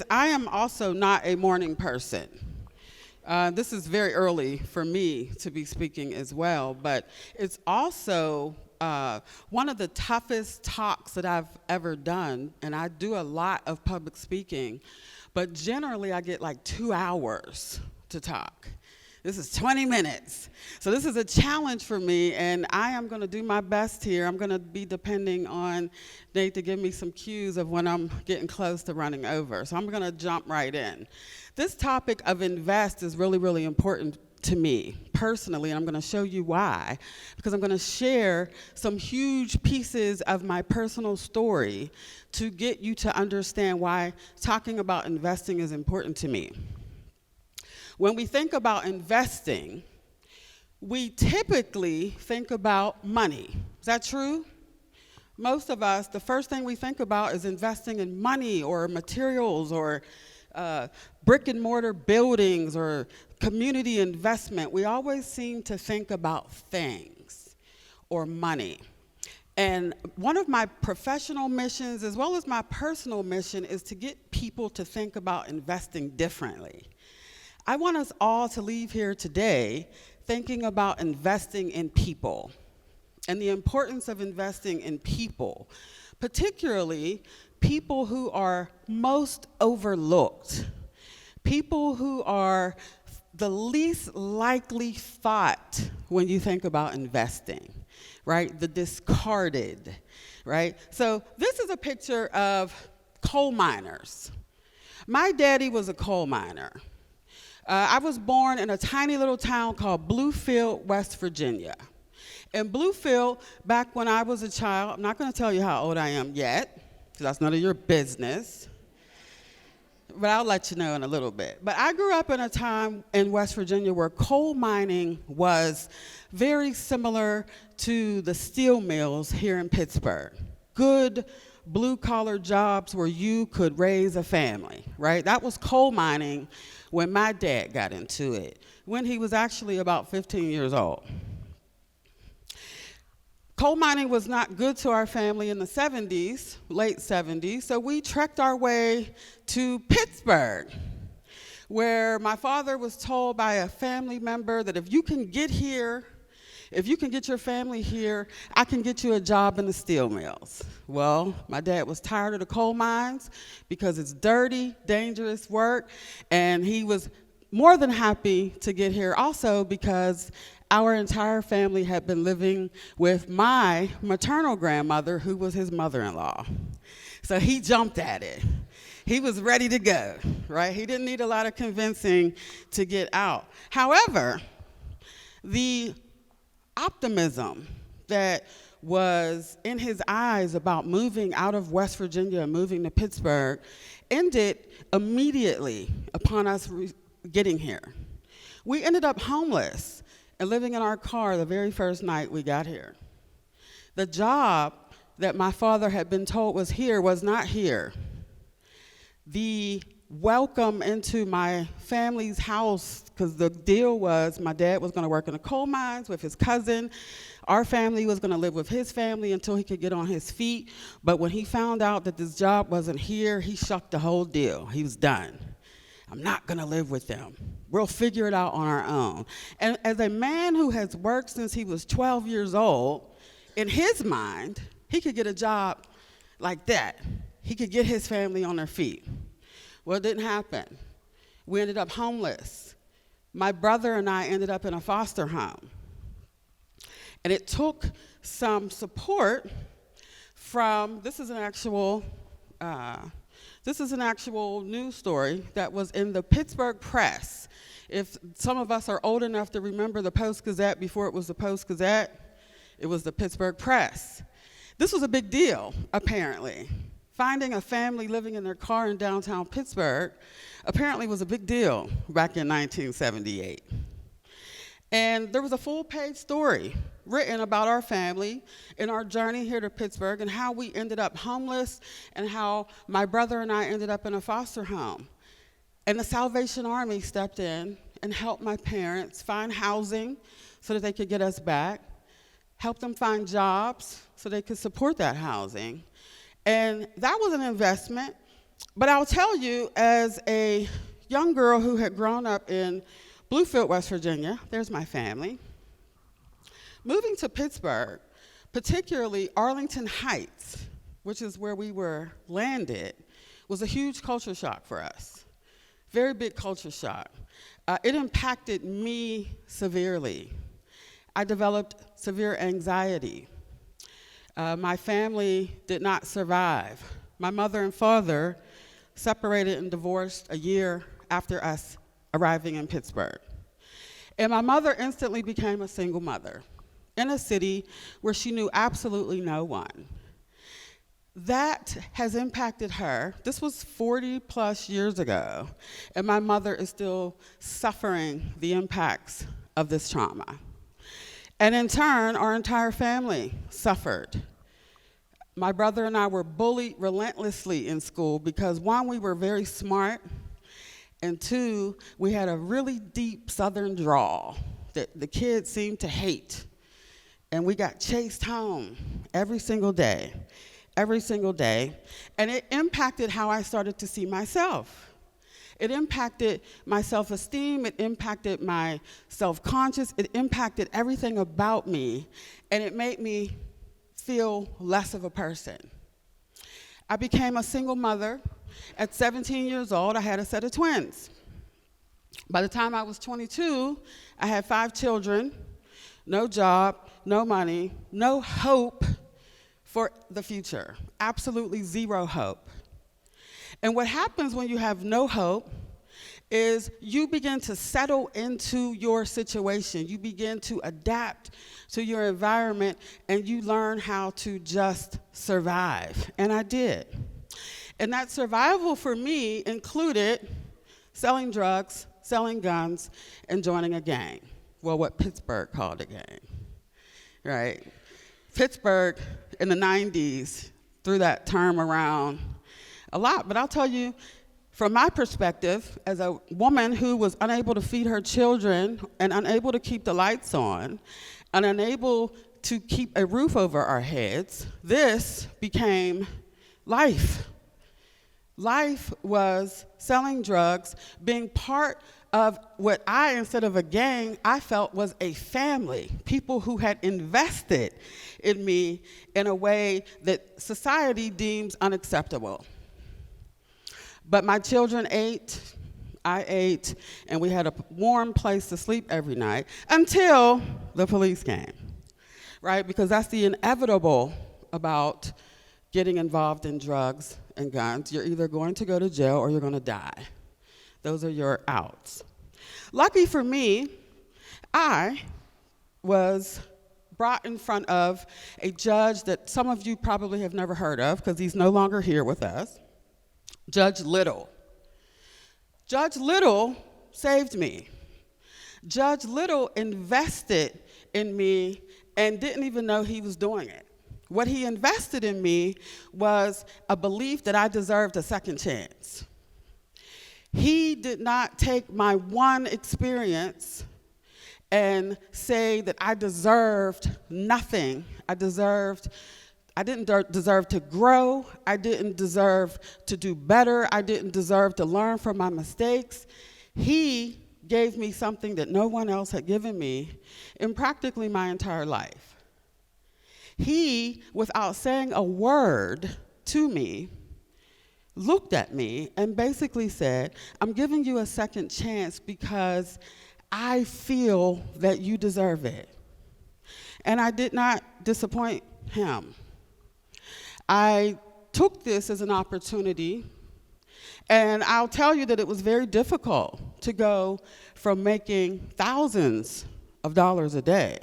I am also not a morning person. This is very early for me to be speaking as well, but it's also one of the toughest talks that I've ever done, and I do a lot of public speaking, but generally I get like 2 hours to talk. This is 20 minutes. So this is a challenge for me, and I am going to do my best here. I'm going to be depending on Nate to give me some cues of when I'm getting close to running over. So I'm going to jump right in. This topic of invest is really, really important to me personally, and I'm going to show you why, because I'm going to share some huge pieces of my personal story to get you to understand why talking about investing is important to me. When we think about investing, we typically think about money. Is that true? Most of us, the first thing we think about is investing in money or materials or brick and mortar buildings or community investment. We always seem to think about things or money. And one of my professional missions, as well as my personal mission, is to get people to think about investing differently. I want us all to leave here today thinking about investing in people and the importance of investing in people, particularly people who are most overlooked, people who are the least likely thought when you think about investing, right? The discarded, right? So this is a picture of coal miners. My daddy was a coal miner. I was born in a tiny little town called Bluefield, West Virginia. In Bluefield, back when I was a child, I'm not going to tell you how old I am yet, because that's none of your business, but I'll let you know in a little bit. But I grew up in a time in West Virginia where coal mining was very similar to the steel mills here in Pittsburgh. Good blue-collar jobs where you could raise a family, right? That was coal mining when my dad got into it, when he was actually about 15 years old. Coal mining was not good to our family in the 70s, late 70s, so we trekked our way to Pittsburgh, where my father was told by a family member that if you can get here, if you can get your family here, I can get you a job in the steel mills. Well, my dad was tired of the coal mines because it's dirty, dangerous work, and he was more than happy to get here also because our entire family had been living with my maternal grandmother, who was his mother-in-law. So he jumped at it. He was ready to go, right? He didn't need a lot of convincing to get out. However, the optimism that was in his eyes about moving out of West Virginia and moving to Pittsburgh ended immediately upon us getting here. We ended up homeless and living in our car the very first night we got here. The job that my father had been told was here was not here. The welcome into my family's house, because the deal was my dad was going to work in the coal mines with his cousin. Our family was going to live with his family until he could get on his feet. But when he found out that this job wasn't here, he shucked the whole deal. He was done. I'm not going to live with them. We'll figure it out on our own. And as a man who has worked since he was 12 years old, in his mind, he could get a job like that. He could get his family on their feet. Well, it didn't happen. We ended up homeless. My brother and I ended up in a foster home. And it took some support from, this is an actual news story that was in the Pittsburgh Press. If some of us are old enough to remember the Post-Gazette before it was the Post-Gazette, it was the Pittsburgh Press. This was a big deal, apparently. Finding a family living in their car in downtown Pittsburgh apparently was a big deal back in 1978. And there was a full-page story written about our family and our journey here to Pittsburgh and how we ended up homeless and how my brother and I ended up in a foster home. And the Salvation Army stepped in and helped my parents find housing so that they could get us back, helped them find jobs so they could support that housing. And that was an investment But I'll tell you, as a young girl who had grown up in Bluefield, West Virginia, there's my family, moving to Pittsburgh, particularly Arlington Heights, which is where we were landed, was a huge culture shock for us. Very big culture shock. It impacted me severely. I developed severe anxiety. My family did not survive. My mother and father separated and divorced a year after us arriving in Pittsburgh. And my mother instantly became a single mother in a city where she knew absolutely no one. That has impacted her. This was 40 plus years ago, and my mother is still suffering the impacts of this trauma. And in turn, our entire family suffered. My brother and I were bullied relentlessly in school because, one, we were very smart, and two, we had a really deep Southern drawl that the kids seemed to hate. And we got chased home every single day, and it impacted how I started to see myself. It impacted my self-esteem, it impacted my self-conscious, it impacted everything about me, and it made me feel less of a person. I became a single mother. At 17 years old, I had a set of twins. By the time I was 22, I had 5 children, no job, no money, no hope for the future, absolutely zero hope. And what happens when you have no hope is you begin to settle into your situation. You begin to adapt to your environment, and you learn how to just survive. And I did. And that survival for me included selling drugs, selling guns, and joining a gang. Well, what Pittsburgh called a gang, right? Pittsburgh in the 90s threw that term around a lot, but I'll tell you, from my perspective, as a woman who was unable to feed her children and unable to keep the lights on and unable to keep a roof over our heads, this became life. Life was selling drugs, being part of what instead of a gang, I felt was a family, people who had invested in me in a way that society deems unacceptable. But my children ate, I ate, and we had a warm place to sleep every night until the police came, right? Because that's the inevitable about getting involved in drugs and guns. You're either going to go to jail or you're going to die. Those are your outs. Lucky for me, I was brought in front of a judge that some of you probably have never heard of because he's no longer here with us, Judge Little. Judge Little saved me. Judge Little invested in me and didn't even know he was doing it. What he invested in me was a belief that I deserved a second chance. He did not take my one experience and say that I deserved nothing. I didn't deserve to grow. I didn't deserve to do better. I didn't deserve to learn from my mistakes. He gave me something that no one else had given me in practically my entire life. He, without saying a word to me, looked at me and basically said, I'm giving you a second chance because I feel that you deserve it. And I did not disappoint him. I took this as an opportunity, and I'll tell you that it was very difficult to go from making thousands of dollars a day,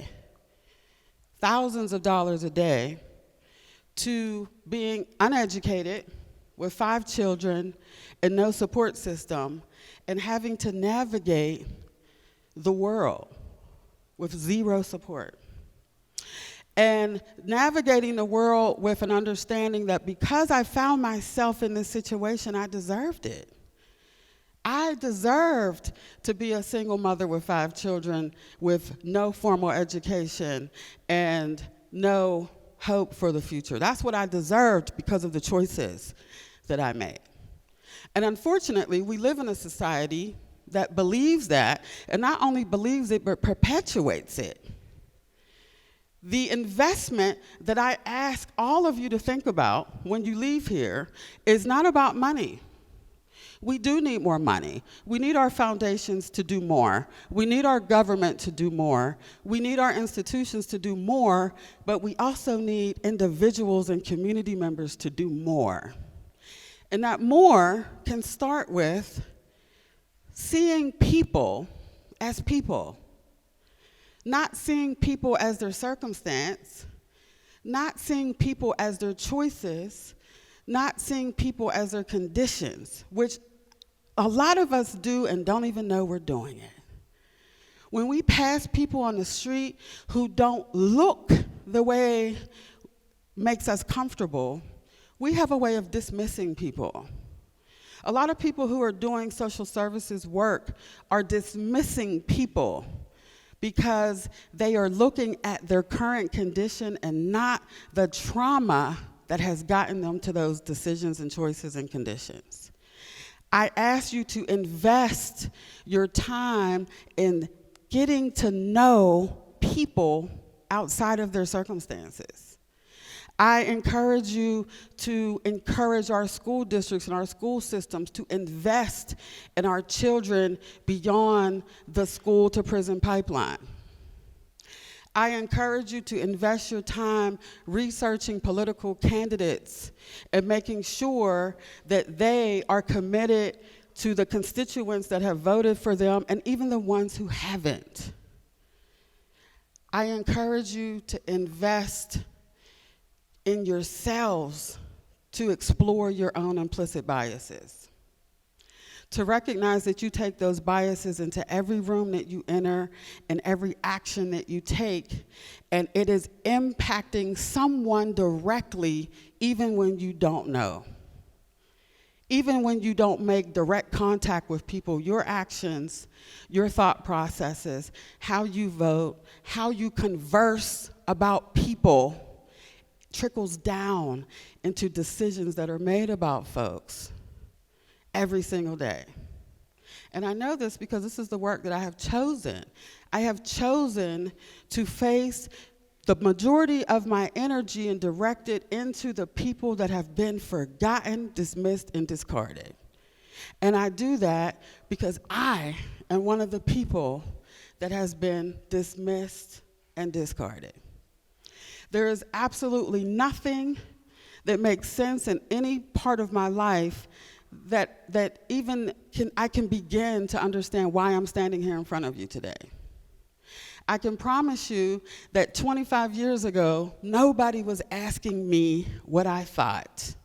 to being uneducated with 5 children and no support system and having to navigate the world with zero support. And navigating the world with an understanding that because I found myself in this situation, I deserved it. I deserved to be a single mother with 5 children with no formal education and no hope for the future. That's what I deserved because of the choices that I made. And unfortunately, we live in a society that believes that, and not only believes it, but perpetuates it. The investment that I ask all of you to think about when you leave here is not about money. We do need more money. We need our foundations to do more. We need our government to do more. We need our institutions to do more, but we also need individuals and community members to do more. And that more can start with seeing people as people. Not seeing people as their circumstance, not seeing people as their choices, not seeing people as their conditions, which a lot of us do and don't even know we're doing it. When we pass people on the street who don't look the way makes us comfortable, we have a way of dismissing people. A lot of people who are doing social services work are dismissing people because they are looking at their current condition and not the trauma that has gotten them to those decisions and choices and conditions. I ask you to invest your time in getting to know people outside of their circumstances. I encourage you to encourage our school districts and our school systems to invest in our children beyond the school to prison pipeline. I encourage you to invest your time researching political candidates and making sure that they are committed to the constituents that have voted for them and even the ones who haven't. I encourage you to invest in yourselves to explore your own implicit biases. To recognize that you take those biases into every room that you enter and every action that you take, and it is impacting someone directly even when you don't know. Even when you don't make direct contact with people, your actions, your thought processes, how you vote, how you converse about people trickles down into decisions that are made about folks every single day. And I know this because this is the work that I have chosen. I have chosen to face the majority of my energy and direct it into the people that have been forgotten, dismissed, and discarded. And I do that because I am one of the people that has been dismissed and discarded. There is absolutely nothing that makes sense in any part of my life that even I can begin to understand why I'm standing here in front of you today. I can promise you that 25 years ago, nobody was asking me what I thought.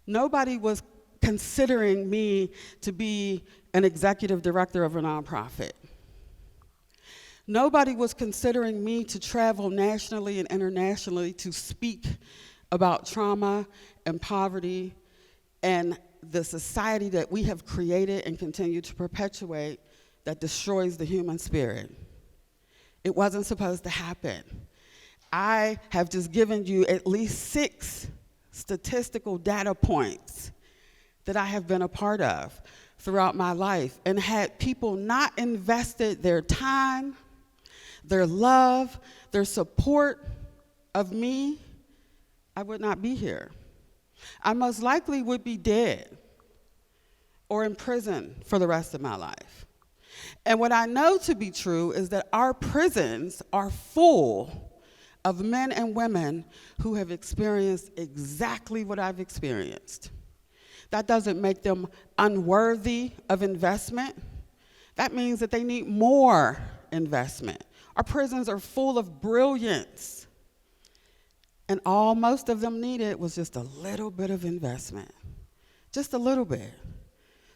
Nobody was considering me to be an executive director of a nonprofit. Nobody was considering me to travel nationally and internationally to speak about trauma and poverty and the society that we have created and continue to perpetuate that destroys the human spirit. It wasn't supposed to happen. I have just given you at least 6 statistical data points that I have been a part of throughout my life, and had people not invested their time, their love, their support of me, I would not be here. I most likely would be dead or in prison for the rest of my life. And what I know to be true is that our prisons are full of men and women who have experienced exactly what I've experienced. That doesn't make them unworthy of investment. That means that they need more investment. Our prisons are full of brilliance. And all most of them needed was just a little bit of investment. Just a little bit.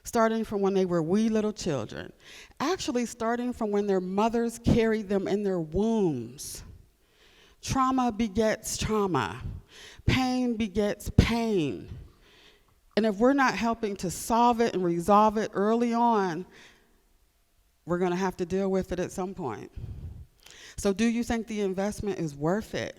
Starting from when they were wee little children. Actually starting from when their mothers carried them in their wombs. Trauma begets trauma. Pain begets pain. And if we're not helping to solve it and resolve it early on, we're going to have to deal with it at some point. So do you think the investment is worth it?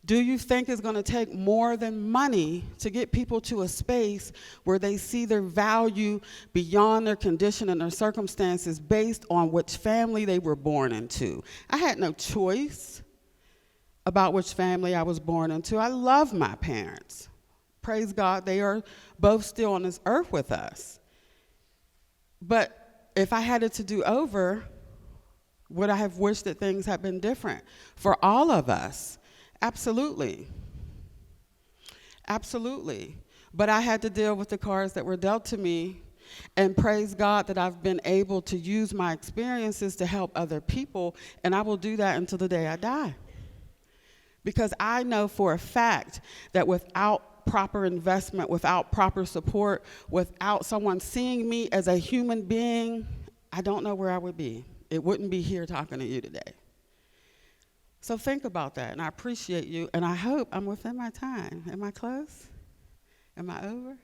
Do you think it's going to take more than money to get people to a space where they see their value beyond their condition and their circumstances based on which family they were born into? I had no choice about which family I was born into. I love my parents. Praise God, they are both still on this earth with us. But if I had it to do over, would I have wished that things had been different for all of us? Absolutely. Absolutely. But I had to deal with the cards that were dealt to me, and praise God that I've been able to use my experiences to help other people, and I will do that until the day I die. Because I know for a fact that without proper investment, without proper support, without someone seeing me as a human being, I don't know where I would be. It wouldn't be here talking to you today. So think about that, and I appreciate you, and I hope I'm within my time. Am I close? Am I over?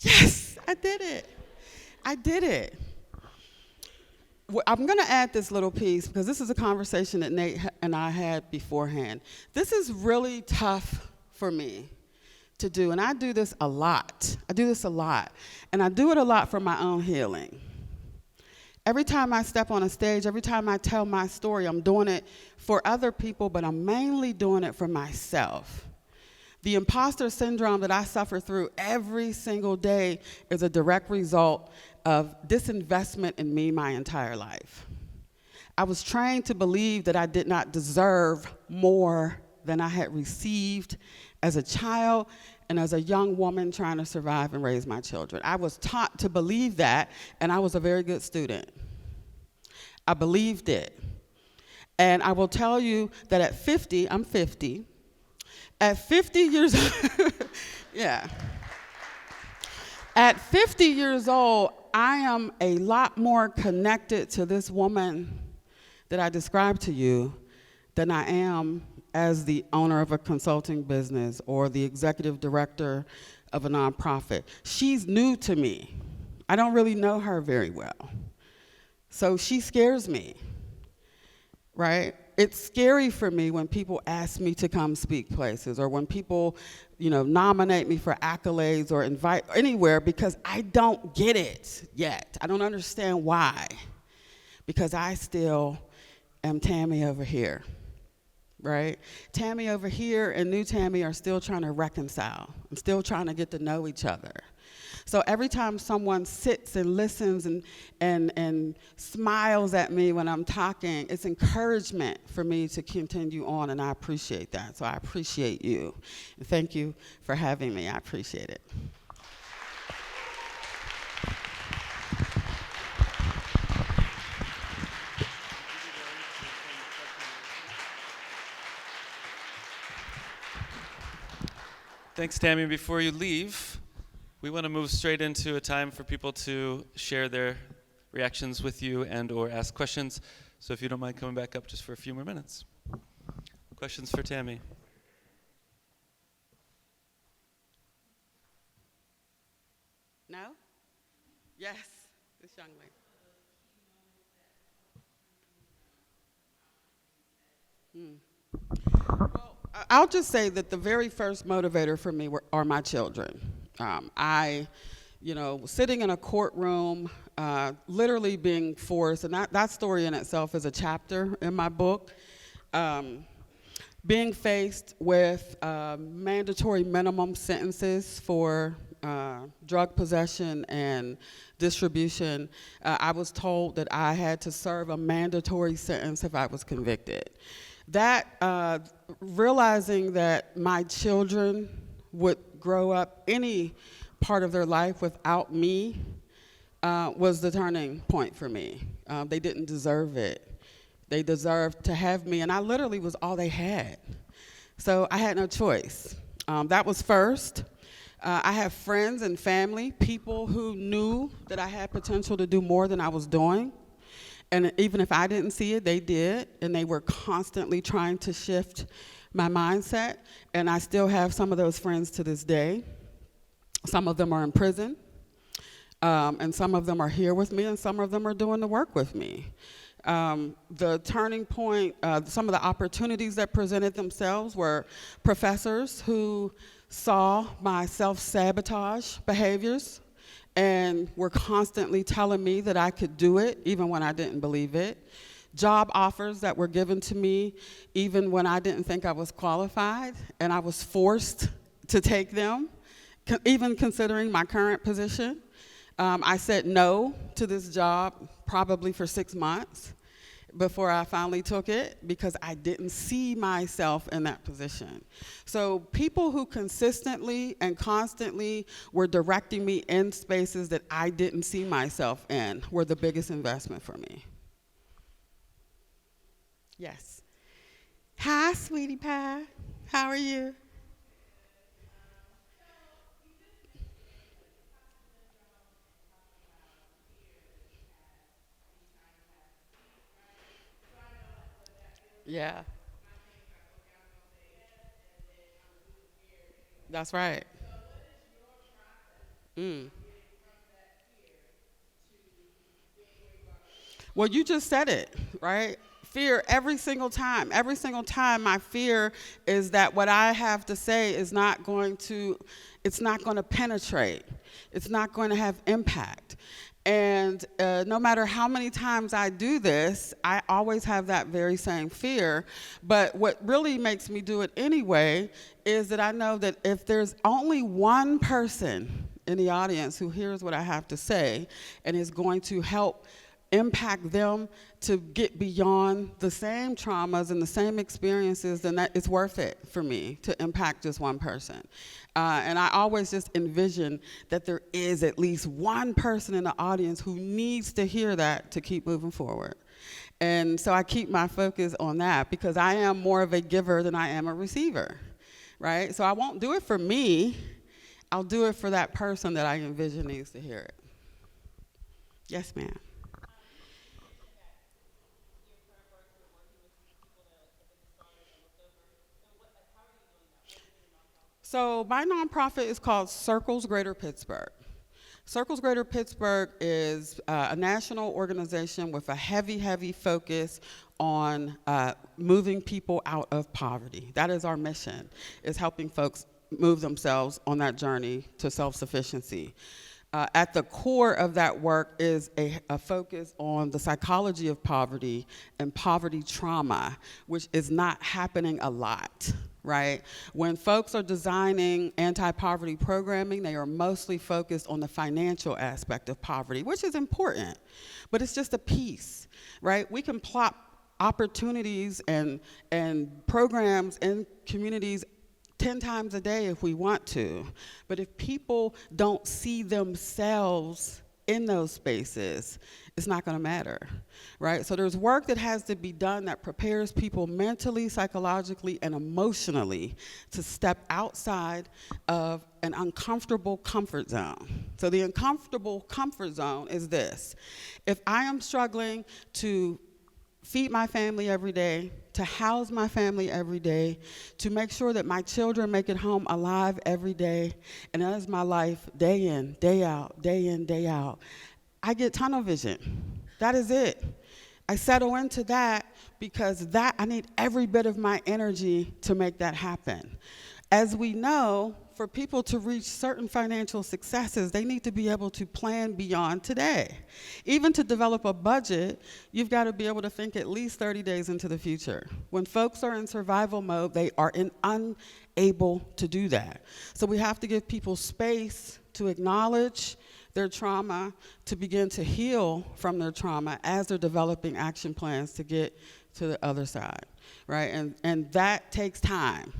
Yes, I did it. I did it. I'm going to add this little piece because this is a conversation that Nate and I had beforehand. This is really tough for me to do, and I do this a lot. And I do it a lot for my own healing. Every time I step on a stage, every time I tell my story, I'm doing it for other people, but I'm mainly doing it for myself. The imposter syndrome that I suffer through every single day is a direct result of disinvestment in me my entire life. I was trained to believe that I did not deserve more than I had received as a child and as a young woman trying to survive and raise my children. I was taught to believe that, and I was a very good student. I believed it. And I will tell you that at 50, I'm 50. At 50 years old, yeah. At 50 years old, I am a lot more connected to this woman that I described to you than I am as the owner of a consulting business or the executive director of a nonprofit. She's new to me. I don't really know her very well. So she scares me, right? It's scary for me when people ask me to come speak places or when people, nominate me for accolades or invite anywhere because I don't get it yet. I don't understand why. Because I still am Tammy over here. Right? Tammy over here and new Tammy are still trying to reconcile. I'm still trying to get to know each other. So every time someone sits and listens and smiles at me when I'm talking, it's encouragement for me to continue on, and I appreciate that. So I appreciate you. And thank you for having me. I appreciate it. Thanks, Tammy. Before you leave, we want to move straight into a time for people to share their reactions with you and or ask questions. So if you don't mind coming back up just for a few more minutes. Questions for Tammy? No? Yes, this young lady. Well, I'll just say that the very first motivator for me are my children. Sitting in a courtroom, literally being forced, and that story in itself is a chapter in my book, being faced with mandatory minimum sentences for drug possession and distribution. I was told that I had to serve a mandatory sentence if I was convicted. That, realizing that my children would grow up any part of their life without me was the turning point for me. They didn't deserve it. They deserved to have me, and I literally was all they had. So I had no choice. That was first. I have friends and family, people who knew that I had potential to do more than I was doing. And even if I didn't see it, they did, and they were constantly trying to shift my mindset, and I still have some of those friends to this day. Some of them are in prison, and some of them are here with me, and some of them are doing the work with me. The turning point, some of the opportunities that presented themselves were professors who saw my self-sabotage behaviors and were constantly telling me that I could do it even when I didn't believe it. Job offers that were given to me even when I didn't think I was qualified, and I was forced to take them, even considering my current position. I said no to this job probably for 6 months before I finally took it because I didn't see myself in that position. So people who consistently and constantly were directing me in spaces that I didn't see myself in were the biggest investment for me. Yes. Hi, sweetie pie. How are you? Yeah, that's right. Mm. Well, you just said it, right? Fear every single time. Every single time my fear is that what I have to say is not going to, it's not going to penetrate. It's not going to have impact. And no matter how many times I do this, I always have that very same fear. But what really makes me do it anyway is that I know that if there's only one person in the audience who hears what I have to say and is going to help impact them to get beyond the same traumas and the same experiences, then that it's worth it for me to impact just one person. And I always just envision that there is at least one person in the audience who needs to hear that to keep moving forward. And so I keep my focus on that because I am more of a giver than I am a receiver, right? So I won't do it for me. I'll do it for that person that I envision needs to hear it. Yes, ma'am. So my nonprofit is called Circles Greater Pittsburgh. Circles Greater Pittsburgh is a national organization with a heavy, heavy focus on moving people out of poverty. That is our mission, is helping folks move themselves on that journey to self-sufficiency. At the core of that work is a focus on the psychology of poverty and poverty trauma, which is not happening a lot, right? When folks are designing anti-poverty programming, they are mostly focused on the financial aspect of poverty, which is important, but it's just a piece, right? We can plot opportunities and programs in communities 10 times a day if we want to. But if people don't see themselves in those spaces, it's not going to matter, right? So there's work that has to be done that prepares people mentally, psychologically, and emotionally to step outside of an uncomfortable comfort zone. So the uncomfortable comfort zone is this. If I am struggling to feed my family every day, to house my family every day, to make sure that my children make it home alive every day, and that is my life day in, day out, day in, day out, I get tunnel vision. That is it. I settle into that because I need every bit of my energy to make that happen. As we know, for people to reach certain financial successes, they need to be able to plan beyond today. Even to develop a budget, you've got to be able to think at least 30 days into the future. When folks are in survival mode, they are unable to do that. So we have to give people space to acknowledge their trauma, to begin to heal from their trauma as they're developing action plans to get to the other side, right? And that takes time.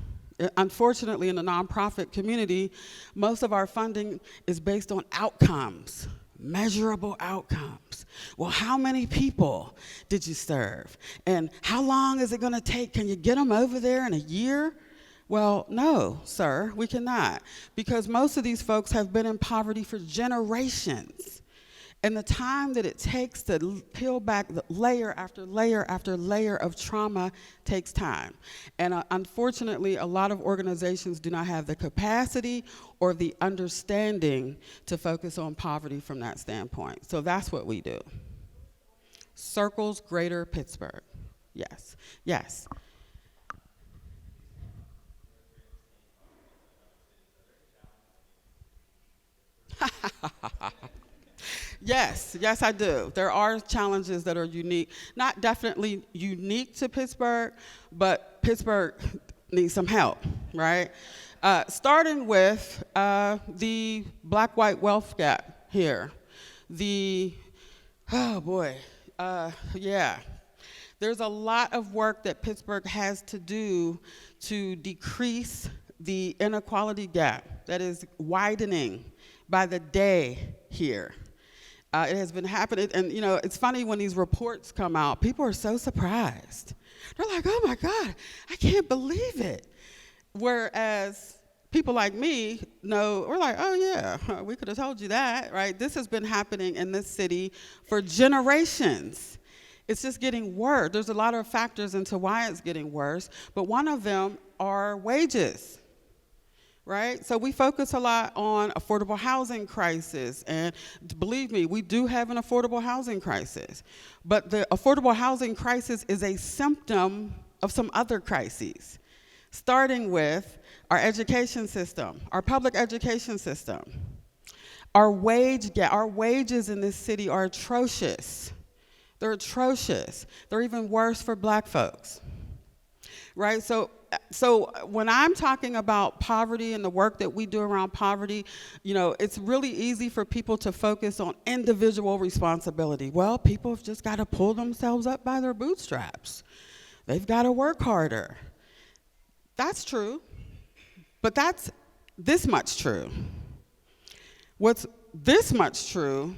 Unfortunately, in the nonprofit community, most of our funding is based on outcomes, measurable outcomes. Well, how many people did you serve? And how long is it going to take? Can you get them over there in a year? Well, no, sir, we cannot, because most of these folks have been in poverty for generations. And the time that it takes to peel back the layer after layer after layer of trauma takes time. And unfortunately, a lot of organizations do not have the capacity or the understanding to focus on poverty from that standpoint. So that's what we do. circles Greater Pittsburgh. Yes, yes. Yes, yes, I do. There are challenges that are unique, not definitely unique to Pittsburgh, but Pittsburgh needs some help, right? Starting with the black-white wealth gap here. Oh boy, yeah. There's a lot of work that Pittsburgh has to do to decrease the inequality gap that is widening by the day here. It has been happening, and it's funny when these reports come out, people are so surprised. They're like, oh my God, I can't believe it. Whereas people like me know, we're like, oh yeah, we could have told you that, right? This has been happening in this city for generations. It's just getting worse. There's a lot of factors into why it's getting worse, but one of them are wages. Right? So we focus a lot on affordable housing crisis, and believe me, we do have an affordable housing crisis. But the affordable housing crisis is a symptom of some other crises, starting with our education system, our public education system. Our wage gap, our wages in this city are atrocious. They're atrocious. They're even worse for black folks. Right? So when I'm talking about poverty and the work that we do around poverty, it's really easy for people to focus on individual responsibility. Well, people have just got to pull themselves up by their bootstraps. They've got to work harder. That's true, but that's this much true. What's this much true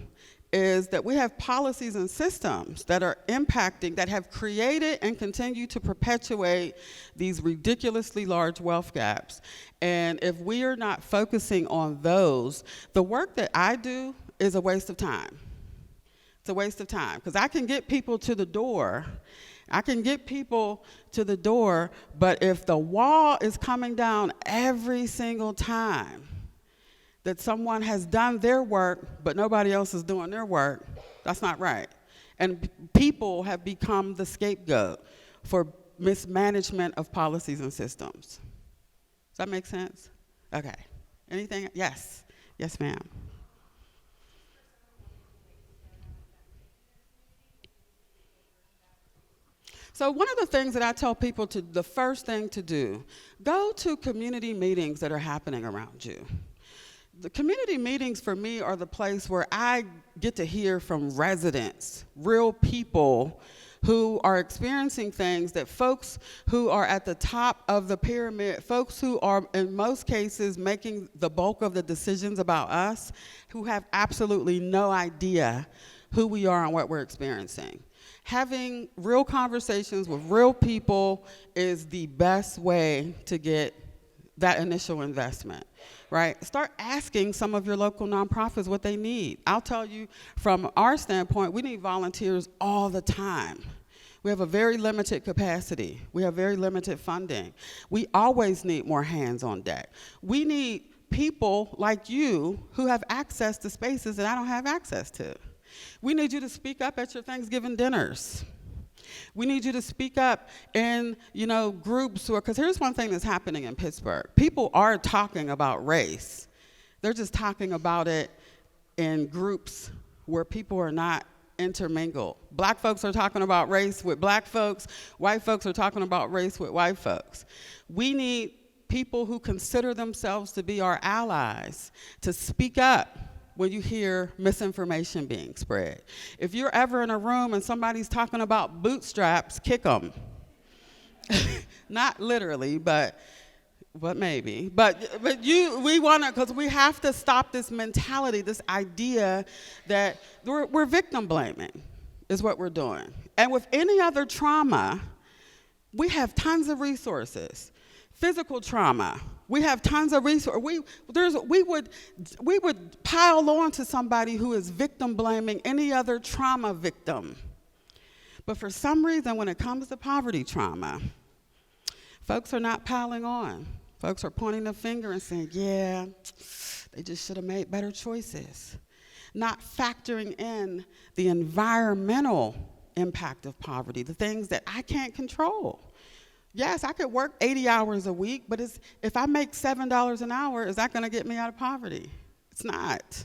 is that we have policies and systems that are impacting, that have created and continue to perpetuate these ridiculously large wealth gaps. And if we are not focusing on those, the work that I do is a waste of time. It's a waste of time, because I can get people to the door. But if the wall is coming down every single time that someone has done their work, but nobody else is doing their work, that's not right. And people have become the scapegoat for mismanagement of policies and systems. Does that make sense? Okay. Anything? Yes. Yes, ma'am. So one of the things that I tell people the first thing to do, go to community meetings that are happening around you. The community meetings for me are the place where I get to hear from residents, real people who are experiencing things that folks who are at the top of the pyramid, folks who are in most cases making the bulk of the decisions about us, who have absolutely no idea who we are and what we're experiencing. Having real conversations with real people is the best way to get that initial investment. Right? Start asking some of your local nonprofits what they need. I'll tell you, from our standpoint, we need volunteers all the time. We have a very limited capacity. We have very limited funding. We always need more hands on deck. We need people like you who have access to spaces that I don't have access to. We need you to speak up at your Thanksgiving dinners. We need you to speak up in, groups, because here's one thing that's happening in Pittsburgh. People are talking about race. They're just talking about it in groups where people are not intermingled. Black folks are talking about race with black folks. White folks are talking about race with white folks. We need people who consider themselves to be our allies to speak up when you hear misinformation being spread. If you're ever in a room and somebody's talking about bootstraps, kick them. Not literally, but maybe. But we want to, because we have to stop this mentality, this idea that we're victim blaming is what we're doing. And with any other trauma, we have tons of resources. Physical trauma, we have tons of resources. We would pile on to somebody who is victim blaming any other trauma victim. But for some reason, when it comes to poverty trauma, folks are not piling on. Folks are pointing the finger and saying, yeah, they just should have made better choices. Not factoring in the environmental impact of poverty, the things that I can't control. Yes, I could work 80 hours a week, but if I make $7 an hour, is that going to get me out of poverty? It's not.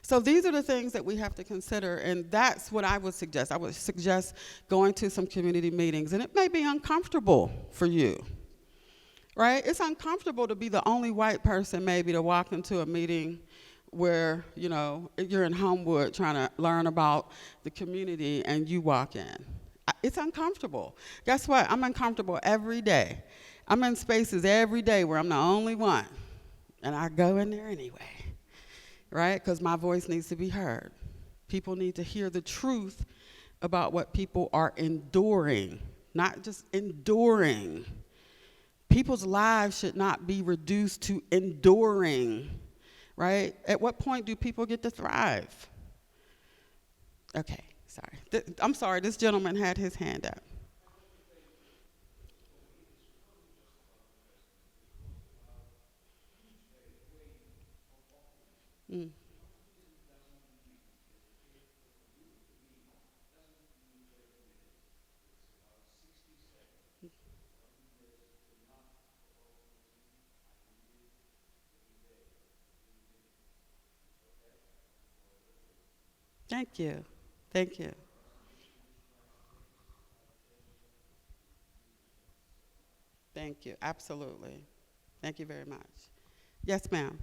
So these are the things that we have to consider, and that's what I would suggest. I would suggest going to some community meetings, and it may be uncomfortable for you, right? It's uncomfortable to be the only white person maybe to walk into a meeting where, you're in Homewood trying to learn about the community and you walk in. It's uncomfortable. Guess what? I'm uncomfortable every day. I'm in spaces every day where I'm the only one, and I go in there anyway, right? Because my voice needs to be heard. People need to hear the truth about what people are enduring, not just enduring. People's lives should not be reduced to enduring, right? At what point do people get to thrive? Okay, sorry. I'm sorry, this gentleman had his hand up. Mm. Thank you. Thank you. Thank you. Absolutely. Thank you very much. Yes, ma'am.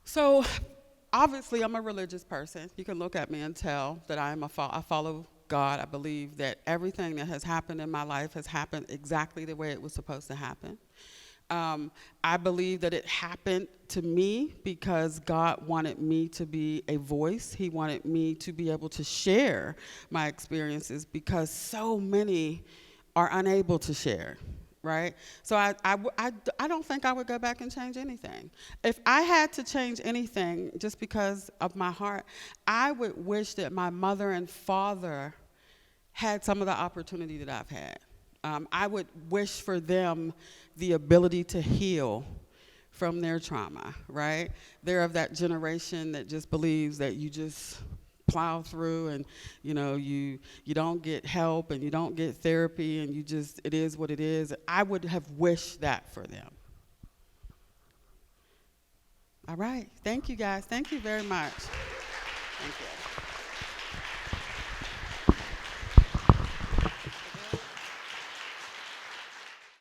So, obviously, I'm a religious person. You can look at me and tell that I follow God. I believe that everything that has happened in my life has happened exactly the way it was supposed to happen. I believe that it happened to me because God wanted me to be a voice. He wanted me to be able to share my experiences because so many are unable to share, right? So I don't think I would go back and change anything. If I had to change anything just because of my heart, I would wish that my mother and father had some of the opportunity that I've had. I would wish for them the ability to heal from their trauma, right? They're of that generation that just believes that you just plow through and, you don't get help and you don't get therapy and it is what it is. I would have wished that for them. All right. Thank you, guys. Thank you very much. Thank you.